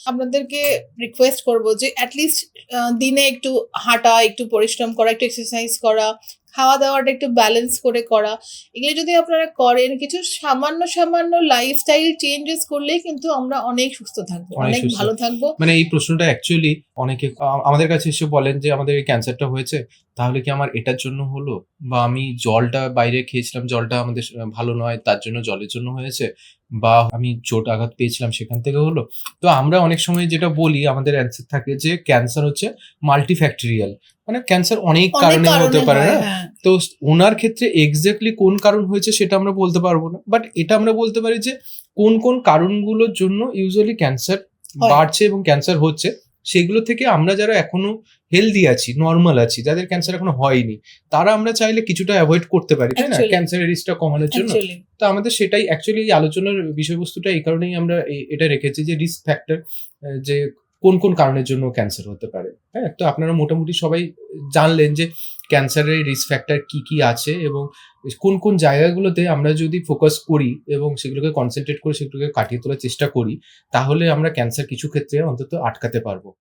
আপনাদেরকে রিকোয়েস্ট করব যে অ্যাটলিস্ট দিনে একটু হাঁটা, একটু পরিশ্রম করা, একটু এক্সারসাইজ করা, খাওয়া-দাওয়াটা একটু ব্যালেন্স করে করা। এগুলো যদি আপনারা করেন, কিছু সামান্য লাইফস্টাইল চেঞ্জেস করলেই কিন্তু আমরা অনেক সুস্থ থাকবো, অনেক অনেক সুস্থ। ভালো থাকবো। মানে এই প্রশ্নটা অ্যাকচুয়ালি অনেকে আমাদের কাছে এসে বলেন যে, "আমাদের এই ক্যান্সারটা হয়েছে, তাহলে কি আমার এটার জন্য হলো? বা আমি জলটা বাইরে খেয়েছিলাম, জলটা আমাদের ভালো নয়, তার জন্য জলের জন্য হয়েছে? বা আমি চোট আঘাত পেয়েছিলাম, সেখান থেকে হলো?" তো আমরা অনেক সময় যেটা বলি, আমাদের অ্যান্সার থাকে যে, ক্যান্সার হচ্ছে মাল্টিফ্যাক্টরিয়াল। মানে ক্যান্সার অনেক অনেক কারণে হতে কারণে পারে হয়, না? হ্যাঁ। তো উনার ক্ষেত্রে এক্সাক্টলি কোন কারণ হয়েছে সেটা আমরা বলতে পারব না। বাট এটা আমরা বলতে পারি যে, কোন কারণগুলোর জন্য ইউজুয়ালি ক্যান্সার হয়। বাড়ছে এবং ক্যান্সার হচ্ছে, সেগুলো থেকে আমরা যারা এখনো হেলদি আছি, নরমাল আছি, যাদের ক্যান্সার এখনো হয়নি, তারা আমরা চাইলে কিছুটা এভয়েড করতে পারি, তাই না? অ্যাকচুয়ালি, ক্যান্সারের রিস্কটা কমানোর জন্য। অ্যাকচুয়ালি। তো আমাদের সেটাই অ্যাকচুয়ালি এই আলোচনার বিষয়বস্তুটা এই কারণেই আমরা এটা রেখেছি যে রিস্ক ফ্যাক্টর, যে কোন কারণের জন্য ক্যান্সার হতে পারে। হ্যাঁ? তো আপনারা মোটামুটি সবাই জানলেন যে ক্যান্সারের রিস্ক ফ্যাক্টর কি আছে এবং কোন জায়গাগুলোতে আমরা যদি ফোকাস করি এবং সেগুলোকে কনসেনট্রেট করে সেগুলোকে কাটিয়ে তোলার চেষ্টা করি, তাহলে আমরা ক্যান্সার কিছু ক্ষেত্রে অন্তত আটকাতে পারবো।